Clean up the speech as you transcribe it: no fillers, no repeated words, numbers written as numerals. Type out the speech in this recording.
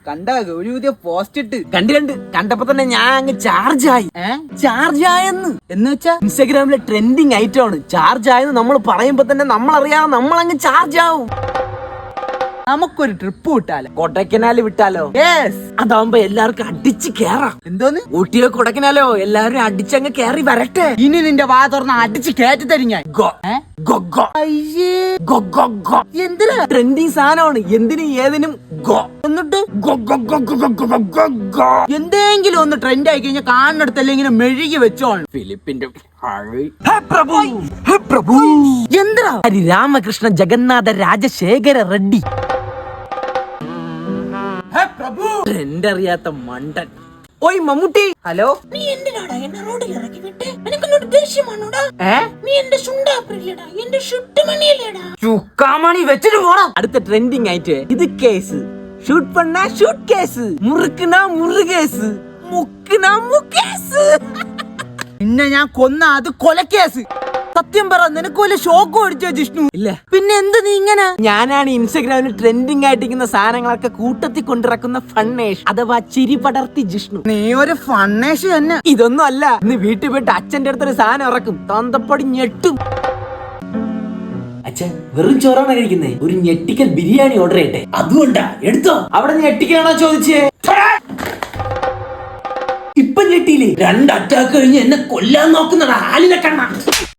കണ്ട ഒരു പുതിയ പോസ്റ്റ് ഇട്ട് കണ്ടപ്പോ തന്നെ ഞാൻ അങ്ങ് ചാർജ് ആയി. ചാർജ് ആയെന്ന് എന്ന് വെച്ചാ ഇൻസ്റ്റാഗ്രാമിലെ ട്രെൻഡിങ് ഐറ്റം ആണ് ചാർജ് ആയെന്ന്. നമ്മൾ പറയുമ്പോ തന്നെ നമ്മളറിയാതെ നമ്മൾ അങ്ങ് ചാർജ് ആവും. നമുക്കൊരു ട്രിപ്പ് വിട്ടാലോ? കൊടൈക്കനാല് വിട്ടാലോ? അതാവുമ്പോ എല്ലാവർക്കും അടിച്ച് കേറാം. എന്തോന്ന്? ഊട്ടിയോ കൊടൈക്കനാലോ എല്ലാവരും അടിച്ചങ്ങ് കേറി വരട്ടെ. ഇനി നിന്റെ വാ തുറന്ന് അടിച്ച് കേറ്റി തരും ഞാൻ. എന്തിനാ? ട്രെൻഡിങ് സാധനമാണ്. എന്തിനും ഏതിനും എന്നിട്ട് എന്തെങ്കിലും ഒന്ന് ട്രെൻഡ് ആയി കഴിഞ്ഞാൽ കാണുന്നിടത്തല്ലേ ഇങ്ങനെ മെഴുകി വെച്ചോളൂ. ഫിലിപ്പിന്റെ എന്തിനാ? രാമകൃഷ്ണ ജഗന്നാഥ രാജശേഖര റെഡ്ഡി. ട്രെൻഡ് അറിയാത്ത മണ്ടൻ. ഓയ് മമ്മൂട്ടി. ഹലോ. നീ എന്തിനാടാ എന്നെ റോഡിൽ ഇറക്കി വിട്ടേ? നിനക്ക് ദേഷ്യമാണോടാ? നീ എന്റെ ശുണ്ടാ എന്റെ ഷുട്ടുമണിയല്ലേടാ? ചുക്കാമണി വെച്ചിട്ട് പോണം. അടുത്ത ട്രെൻഡിങ് ആയിട്ട് ഇത് കേസ് ഷൂട്ട് പണ്ണ ഷൂട്ട് കേസ്, മുറുക്കണ മുറുകേസ്, മുക്കണ മുക്കേസ്. പിന്നെ ഞാൻ കൊന്ന അത് കൊലക്കേസ്. സത്യം പറ, നിനക്ക് വല്ല ഷോക്ക് അടിച്ചോ ജിഷ്ണു? ഇല്ല. പിന്നെ എന്ത് നീ ഇങ്ങനെ? ഞാനാണ് ഇൻസ്റ്റാഗ്രാമിൽ ട്രെൻഡിങ് ആയിട്ടിരിക്കുന്ന സാധനങ്ങളൊക്കെ കൂട്ടത്തിൽ കൊണ്ടിറക്കുന്ന ഫണ്ണേഷ് അഥവാ ചിരി പടർത്തി ജിഷ്ണു. നീ ഒരു ഫണ്ണേഷ് തന്നെ. ഇതൊന്നും അല്ല. ഇന്ന് വീട്ടിൽ പോയിട്ട് അച്ഛന്റെ അടുത്തൊരു സാധനം ഇറക്കും, തന്തപ്പടി ഞെട്ടും. അച്ഛൻ വെറും ചോറാണ് കഴിക്കുന്നേ, ഒരു ഞെട്ടിക്കൽ ബിരിയാണി ഓർഡർ ചെയ്യട്ടെ? അതുകൊണ്ടാ എടുത്തോ. അവിടെ ഞെട്ടിക്കാണോ ചോദിച്ചേ? ഇപ്പൊ ഞെട്ടിയില്ലേ? 2 അറ്റാക്ക് കഴിഞ്ഞ് എന്നെ കൊല്ലാൻ നോക്കുന്നടാ ആലിനെ കണ്ണ.